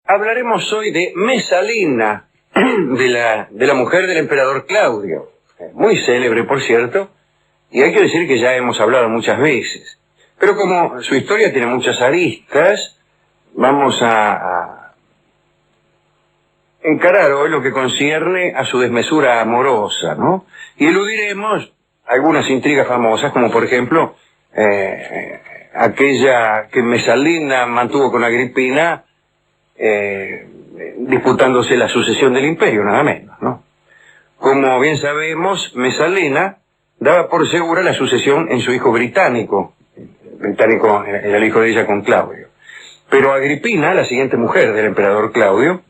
hablaremos hoy de Mesalina, de la mujer del emperador Claudio. Muy célebre, por cierto, y hay que decir que ya hemos hablado muchas veces. Pero como su historia tiene muchas aristas, vamos a encarar hoy lo que concierne a su desmesura amorosa, ¿no? Y eludiremos algunas intrigas famosas, como por ejemplo aquella que Mesalina mantuvo con Agripina, disputándose la sucesión del imperio, nada menos, ¿no? Como bien sabemos, Mesalina daba por segura la sucesión en su hijo británico. Británico era el hijo de ella con Claudio. Pero Agripina, la siguiente mujer del emperador Claudio,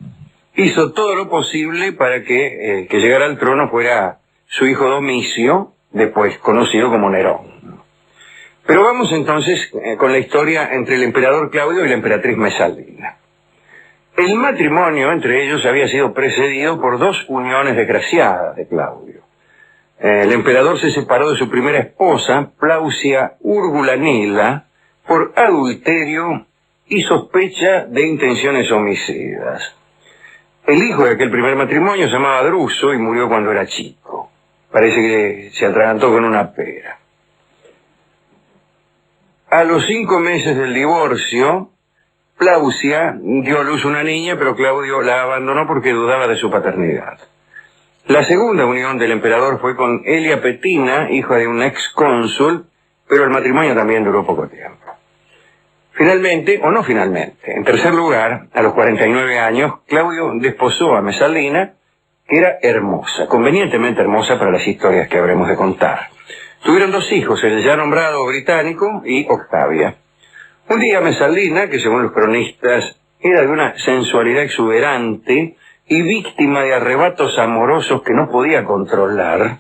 hizo todo lo posible para que llegara al trono fuera su hijo Domicio, después conocido como Nerón. Pero vamos entonces con la historia entre el emperador Claudio y la emperatriz Mesalina. El matrimonio entre ellos había sido precedido por dos uniones desgraciadas de Claudio. El emperador se separó de su primera esposa, Plausia Urgulanilla, por adulterio y sospecha de intenciones homicidas. El hijo de aquel primer matrimonio se llamaba Druso y murió cuando era chico. Parece que se atragantó con una pera. A los 5 meses del divorcio, Plausia dio a luz una niña, pero Claudio la abandonó porque dudaba de su paternidad. La segunda unión del emperador fue con Elia Petina, hija de un ex cónsul, pero el matrimonio también duró poco tiempo. Finalmente, o no finalmente, en tercer lugar, a los 49 años, Claudio desposó a Mesalina, que era hermosa, convenientemente hermosa para las historias que habremos de contar. Tuvieron 2 hijos, el ya nombrado británico y Octavia. Un día Mesalina, que según los cronistas era de una sensualidad exuberante y víctima de arrebatos amorosos que no podía controlar,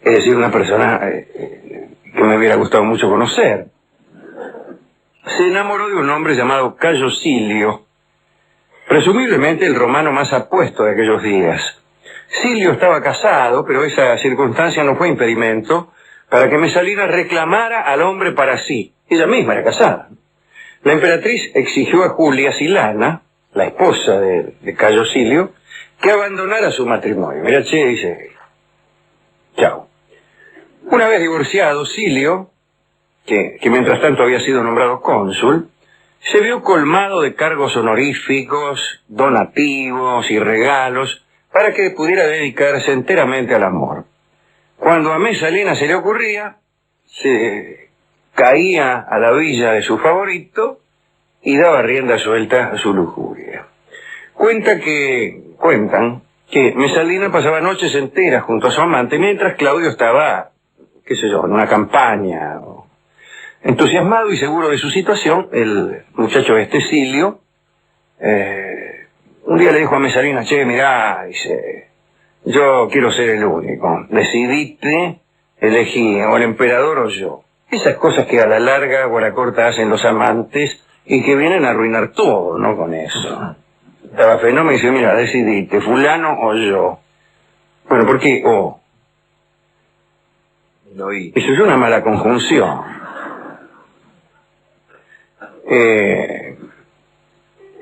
es decir, una persona que me hubiera gustado mucho conocer, se enamoró de un hombre llamado Cayo Silio, presumiblemente el romano más apuesto de aquellos días. Silio estaba casado, pero esa circunstancia no fue impedimento para que Mesalina reclamara al hombre para sí. Ella misma era casada. La emperatriz exigió a Julia Silana, la esposa de Cayo Silio, que abandonara su matrimonio. Mira, dice, chao. Una vez divorciado, Silio, que mientras tanto había sido nombrado cónsul, se vio colmado de cargos honoríficos, donativos y regalos para que pudiera dedicarse enteramente al amor. Cuando a Mesalina se le ocurría, se caía a la villa de su favorito y daba rienda suelta a su lujuria. Cuentan que Mesalina pasaba noches enteras junto a su amante mientras Claudio estaba, qué sé yo, en una campaña. Entusiasmado y seguro de su situación, el muchacho Silio, un día le dijo a Mesalina, mirá, dice, yo quiero ser el único, decidite, elegí o el emperador o yo. Esas cosas que a la larga o a la corta hacen los amantes y que vienen a arruinar todo, ¿no? Con eso. Estaba fenómeno y dice, mira, decidite, fulano o yo. Bueno, ¿por qué o? Eso es una mala conjunción.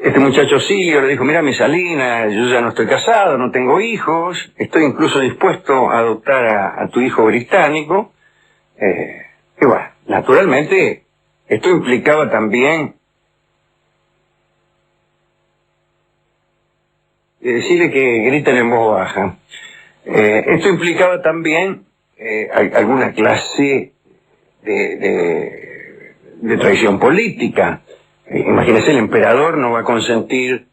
Este muchacho Silio le dijo, mira Mesalina, yo ya no estoy casado, no tengo hijos, estoy incluso dispuesto a adoptar a tu hijo británico. Y bueno, naturalmente, esto implicaba también decirle que griten en voz baja. Esto implicaba también alguna clase de traición política. Imagínese, el emperador no va a consentir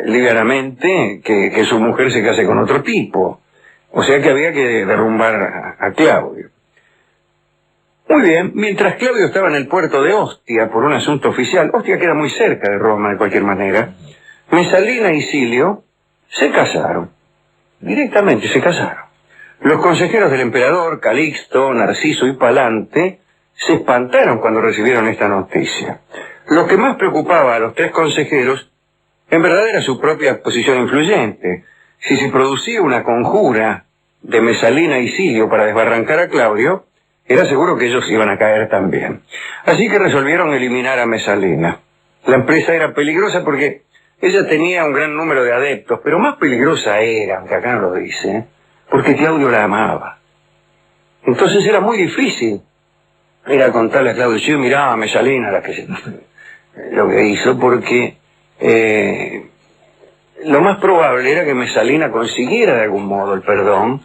livianamente que su mujer se case con otro tipo. O sea que había que derrumbar a Claudio. Muy bien, mientras Claudio estaba en el puerto de Ostia por un asunto oficial, Ostia queda muy cerca de Roma de cualquier manera, Mesalina y Silio se casaron. Directamente se casaron. Los consejeros del emperador, Calixto, Narciso y Palante, se espantaron cuando recibieron esta noticia. Lo que más preocupaba a los 3 consejeros, en verdad, era su propia posición influyente. Si se producía una conjura de Mesalina y Silio para desbarrancar a Claudio, era seguro que ellos iban a caer también. Así que resolvieron eliminar a Mesalina. La empresa era peligrosa porque Ella tenía un gran número de adeptos, pero más peligrosa era, aunque acá no lo dice, porque Claudio la amaba. Entonces era muy difícil ir a contarle a Claudio, yo miraba a Mesalina lo que hizo, porque lo más probable era que Mesalina consiguiera de algún modo el perdón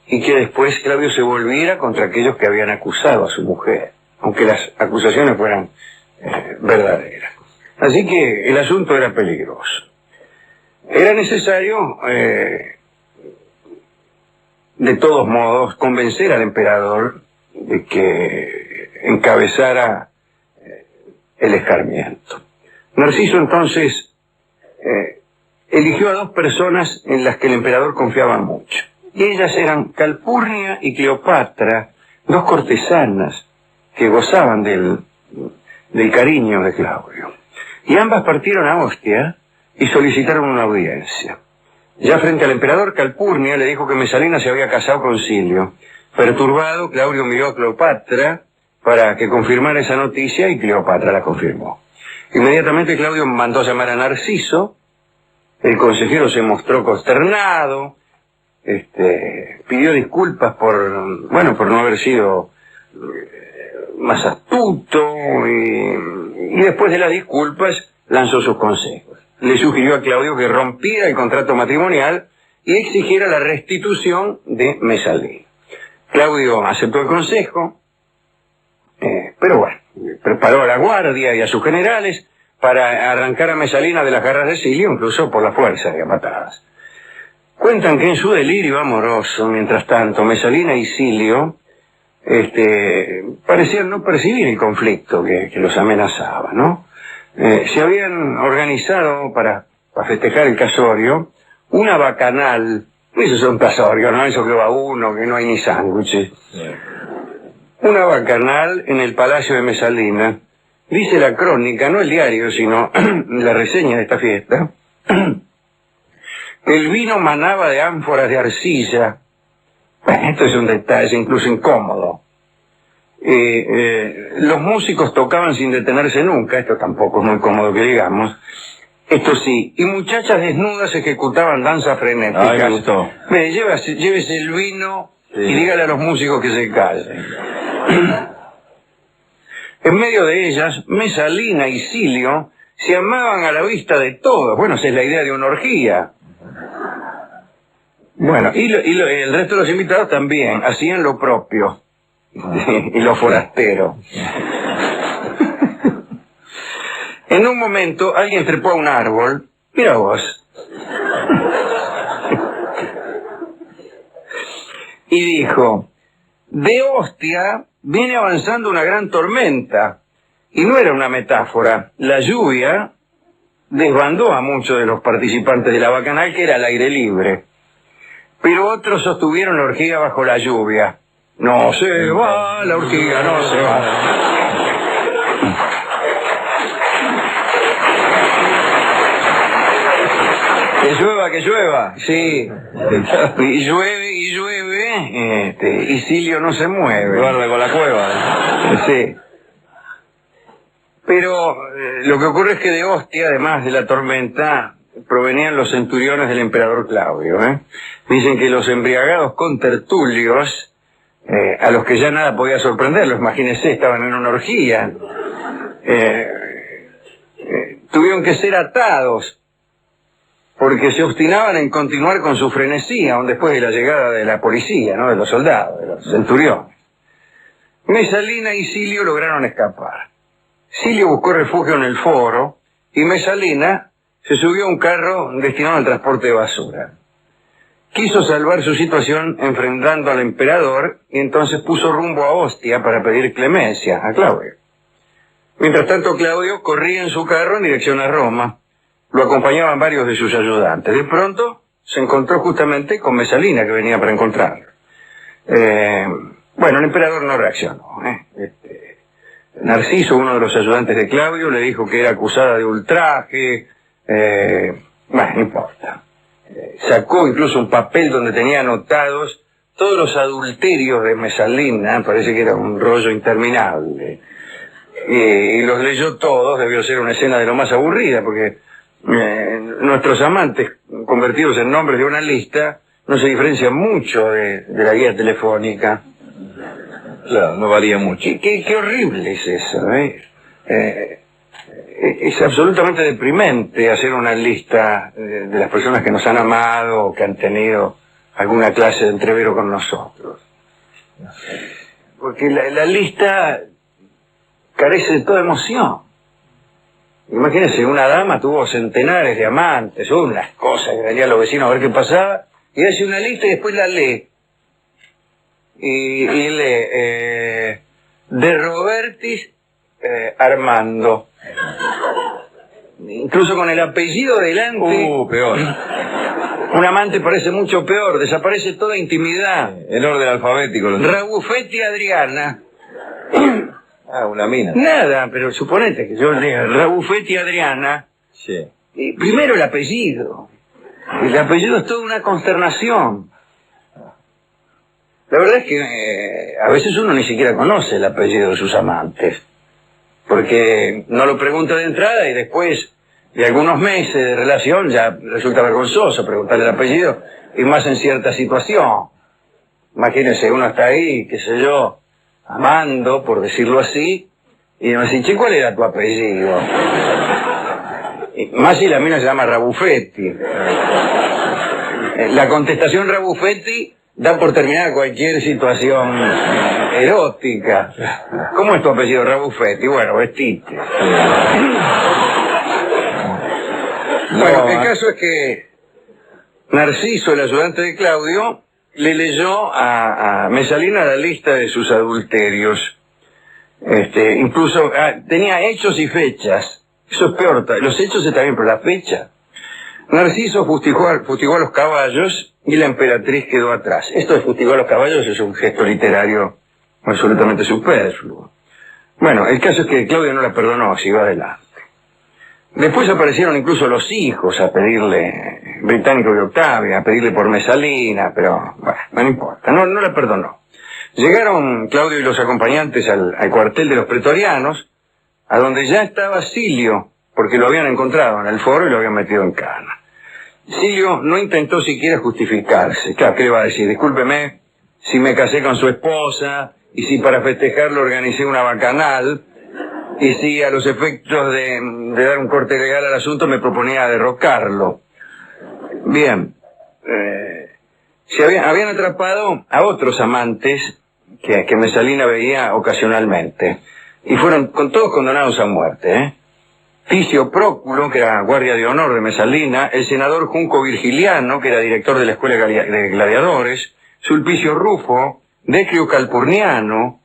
y que después Claudio se volviera contra aquellos que habían acusado a su mujer, aunque las acusaciones fueran verdaderas. Así que el asunto era peligroso. Era necesario, de todos modos, convencer al emperador de que encabezara el escarmiento. Narciso entonces eligió a dos personas en las que el emperador confiaba mucho. Y ellas eran Calpurnia y Cleopatra, dos cortesanas que gozaban del cariño de Claudio. Y ambas partieron a Ostia y solicitaron una audiencia. Ya frente al emperador, Calpurnia le dijo que Mesalina se había casado con Silio. Perturbado, Claudio miró a Cleopatra para que confirmara esa noticia y Cleopatra la confirmó. Inmediatamente Claudio mandó llamar a Narciso. El consejero se mostró consternado, pidió disculpas por no haber sido más astuto y después de las disculpas lanzó sus consejos. Le sugirió a Claudio que rompiera el contrato matrimonial y exigiera la restitución de Mesalina. Claudio aceptó el consejo, pero bueno, preparó a la guardia y a sus generales para arrancar a Mesalina de las garras de Silio, incluso por la fuerza y a patadas. Cuentan que en su delirio amoroso, mientras tanto, Mesalina y Silio parecían no percibir el conflicto que los amenazaba, ¿no? Se habían organizado para festejar el casorio una bacanal. Eso es un casorio, ¿no? Eso que va uno, que no hay ni sándwiches. Una bacanal en el palacio de Mesalina. Dice la crónica, no el diario, sino la reseña de esta fiesta. El vino manaba de ánforas de arcilla. Esto es un detalle incluso incómodo. Los músicos tocaban sin detenerse nunca, esto tampoco es muy cómodo que digamos. Esto sí, y muchachas desnudas ejecutaban danzas frenéticas. Ay, me gustó. Llévese el vino y dígale a los músicos que se callen. En medio de ellas, Mesalina y Silio se amaban a la vista de todos. Bueno, esa es la idea de una orgía. Bueno, y el resto de los invitados también hacían lo propio. Y lo forastero. En un momento alguien trepó a un árbol. Mira vos. Y dijo: de Ostia viene avanzando una gran tormenta. Y no era una metáfora. La lluvia desbandó a muchos de los participantes de la bacanal, que era al aire libre. Pero otros sostuvieron la orgía bajo la lluvia. No se va, la orgía no se va. Que llueva, sí. Y llueve, y Silio no se mueve. Duerme con la cueva. Sí. Pero lo que ocurre es que de Ostia, además de la tormenta, provenían los centuriones del emperador Claudio. Dicen que los embriagados contertulios, a los que ya nada podía sorprenderlos, imagínense, estaban en una orgía, tuvieron que ser atados porque se obstinaban en continuar con su frenesí, aun después de la llegada de la policía, ¿no? De los soldados, de los centuriones. Mesalina y Silio lograron escapar. Silio buscó refugio en el foro y Mesalina se subió a un carro destinado al transporte de basura. Quiso salvar su situación enfrentando al emperador y entonces puso rumbo a Ostia para pedir clemencia a Claudio. Mientras tanto, Claudio corría en su carro en dirección a Roma. Lo acompañaban varios de sus ayudantes. De pronto se encontró justamente con Mesalina, que venía para encontrarlo. El emperador no reaccionó. Narciso, uno de los ayudantes de Claudio, le dijo que era acusada de ultraje. No importa. Sacó incluso un papel donde tenía anotados todos los adulterios de Mesalina, parece que era un rollo interminable. Y los leyó todos, debió ser una escena de lo más aburrida, porque nuestros amantes, convertidos en nombres de una lista, no se diferencian mucho de la guía telefónica. Claro, no varía mucho. Qué horrible es eso, es absolutamente deprimente hacer una lista de las personas que nos han amado o que han tenido alguna clase de entrevero con nosotros. Porque la lista carece de toda emoción. Imagínense, una dama tuvo centenares de amantes, unas cosas que venían los vecinos a ver qué pasaba, y hace una lista y después la lee. Y lee de Robertis Armando. Incluso con el apellido delante. Peor. Un amante parece mucho peor, desaparece toda intimidad. El orden alfabético. Rabuffetti Adriana. Una mina. Nada, pero suponete que yo lea Rabuffetti Adriana. Sí. Y primero el apellido. El apellido es toda una consternación. La verdad es que a veces uno ni siquiera conoce el apellido de sus amantes. Porque no lo pregunta de entrada y después de algunos meses de relación ya resulta vergonzoso preguntarle el apellido, y más en cierta situación. Imagínense, uno está ahí, qué sé yo, amando, por decirlo así, y me dice, che, ¿cuál era tu apellido? Y más si la mina se llama Rabuffetti. La contestación Rabuffetti da por terminada cualquier situación erótica. ¿Cómo es tu apellido, Rabuffetti? Bueno, vestite. Bueno, el caso es que Narciso, el ayudante de Claudio, le leyó a Mesalina la lista de sus adulterios. Incluso tenía hechos y fechas. Eso es peor. Los hechos está bien, pero la fecha. Narciso fustigó a los caballos y la emperatriz quedó atrás. Esto de fustigó a los caballos es un gesto literario absolutamente superfluo. Bueno, el caso es que Claudio no la perdonó, siguió adelante. Después aparecieron incluso los hijos a pedirle, Británico y Octavia, a pedirle por Mesalina, pero bueno, no importa, no la perdonó. Llegaron Claudio y los acompañantes al cuartel de los pretorianos, a donde ya estaba Silio, porque lo habían encontrado en el foro y lo habían metido en cana. Silio no intentó siquiera justificarse. Claro, ¿qué le va a decir? Discúlpeme si me casé con su esposa y si para festejarlo organicé una bacanal y si a los efectos de dar un corte legal al asunto me proponía derrocarlo. Bien, habían atrapado a otros amantes que Mesalina veía ocasionalmente y fueron todos condenados a muerte, Ticio Próculo, que era guardia de honor de Mesalina, el senador Junco Virgiliano, que era director de la Escuela de Gladiadores, Sulpicio Rufo, Decrio Calpurniano,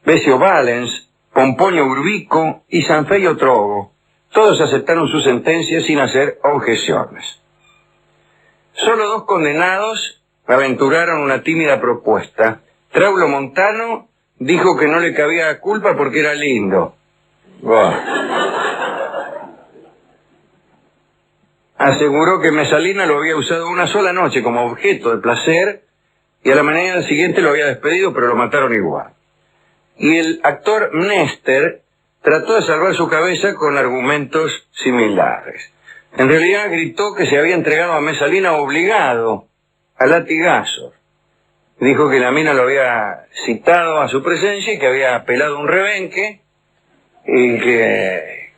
Besio Valens, Pomponio Urbico y Sanfeio Trogo. Todos aceptaron su sentencia sin hacer objeciones. Solo 2 condenados aventuraron una tímida propuesta. Traulo Montano dijo que no le cabía culpa porque era lindo. Wow. Aseguró que Mesalina lo había usado una sola noche como objeto de placer y a la mañana siguiente lo había despedido, pero lo mataron igual. Y el actor Mnester trató de salvar su cabeza con argumentos similares. En realidad gritó que se había entregado a Mesalina obligado a latigazos. Dijo que la mina lo había citado a su presencia y que había pelado un rebenque y que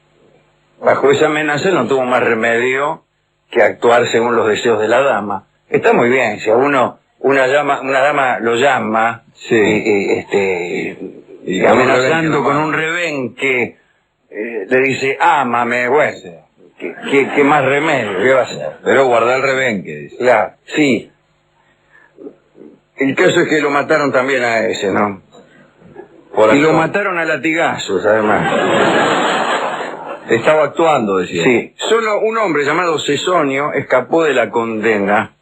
bajo esa amenaza no tuvo más remedio que actuar según los deseos de la dama. Está muy bien, si a una dama lo llama, sí, y amenazando con un rebenque, le dice, ámame, bueno, ¿qué más remedio? ¿Qué va a hacer? Pero guardar el rebenque, dice. Claro, sí. El caso es que lo mataron también a ese, ¿no? Y lo mataron a latigazos, además. Estaba actuando, decía. Sí, solo un hombre llamado Cesonio escapó de la condena.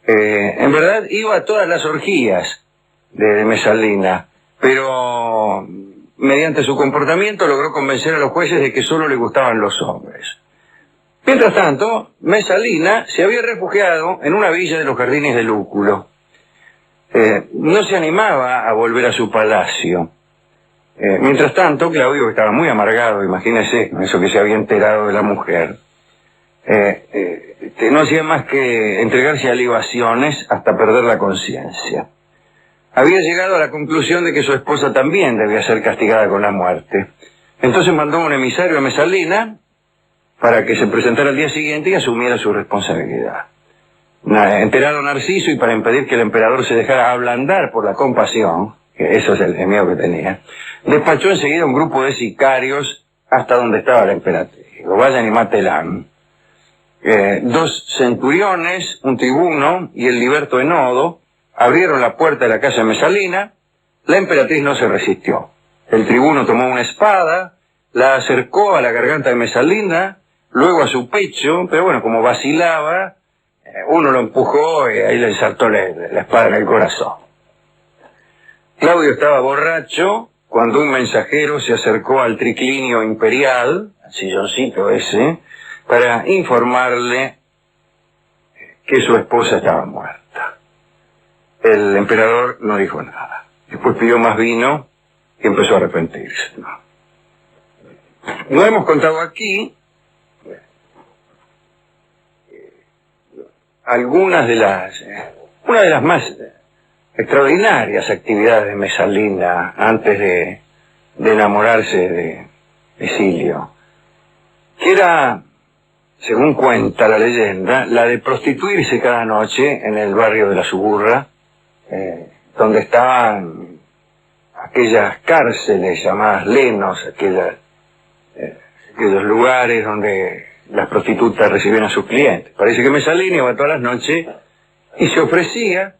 En verdad iba a todas las orgías de Mesalina, pero mediante su comportamiento logró convencer a los jueces de que solo le gustaban los hombres. Mientras tanto, Mesalina se había refugiado en una villa de los jardines de Lúculo. No se animaba a volver a su palacio. Mientras tanto, Claudio, que estaba muy amargado, imagínese, eso que se había enterado de la mujer, no hacía más que entregarse a libaciones hasta perder la conciencia. Había llegado a la conclusión de que su esposa también debía ser castigada con la muerte. Entonces mandó un emisario a Mesalina para que se presentara al día siguiente y asumiera su responsabilidad. Enterado a Narciso, y para impedir que el emperador se dejara ablandar por la compasión, que eso es el miedo que tenía, despachó enseguida un grupo de sicarios hasta donde estaba la emperatriz. Digo, vayan y mátenla. 2 centuriones, un tribuno y el liberto Enodo abrieron la puerta de la casa de Mesalina. La emperatriz no se resistió. El tribuno tomó una espada, la acercó a la garganta de Mesalina, luego a su pecho, pero bueno, como vacilaba, uno lo empujó y ahí le saltó la espada en el corazón. Claudio estaba borracho cuando un mensajero se acercó al triclinio imperial, al silloncito ese, para informarle que su esposa estaba muerta. El emperador no dijo nada. Después pidió más vino y empezó a arrepentirse. No hemos contado aquí una de las más extraordinarias actividades de Mesalina antes de enamorarse de Silio, que era, según cuenta la leyenda, la de prostituirse cada noche en el barrio de la Suburra, donde estaban aquellas cárceles llamadas lenos, aquellos lugares donde las prostitutas recibían a sus clientes. Parece que Mesalina iba todas las noches y se ofrecía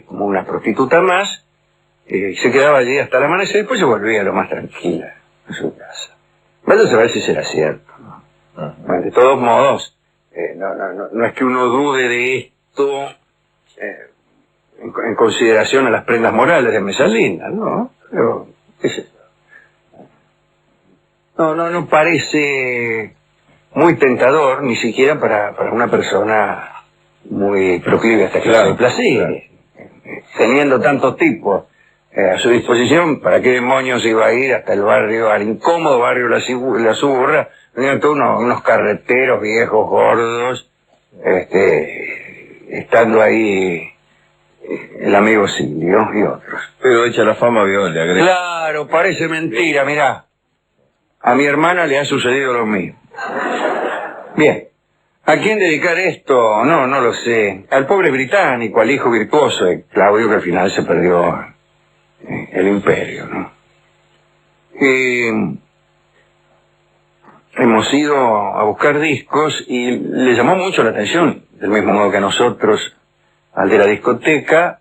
como una prostituta más, y se quedaba allí hasta el amanecer, y después se volvía lo más tranquila a su casa. Vaya a saber si será cierto, ¿no? Bueno, de todos modos, no es que uno dude de esto en consideración a las prendas morales de Mesalina, ¿no? Pero, ¿qué es eso? No parece muy tentador, ni siquiera para una persona muy proclive a esta clase de placer. Claro. Teniendo tantos tipos a su disposición, ¿para qué demonios iba a ir hasta el barrio, al incómodo barrio La Suburra? Venían todos unos carreteros viejos, gordos, estando ahí el amigo Silvio y otros. Pero echa la fama, vio, le agrega. Claro, parece mentira, mirá. A mi hermana le ha sucedido lo mismo. Bien. ¿A quién dedicar esto? No lo sé. Al pobre británico, al hijo virtuoso de Claudio, que al final se perdió el imperio, ¿no? Hemos ido a buscar discos y le llamó mucho la atención, del mismo modo que a nosotros, al de la discoteca,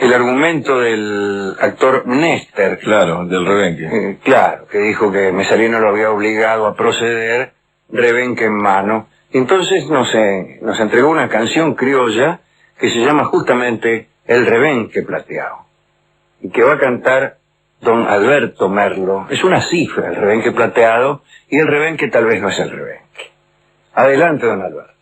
el argumento del actor Néstor. Claro, del Rebenque. Claro, que dijo que Mesalina lo había obligado a proceder Rebenque en mano. Entonces nos entregó una canción criolla que se llama justamente El Rebenque Plateado, y que va a cantar don Alberto Merlo. Es una cifra, el Rebenque Plateado, y el Rebenque tal vez no es el Rebenque. Adelante, don Alberto.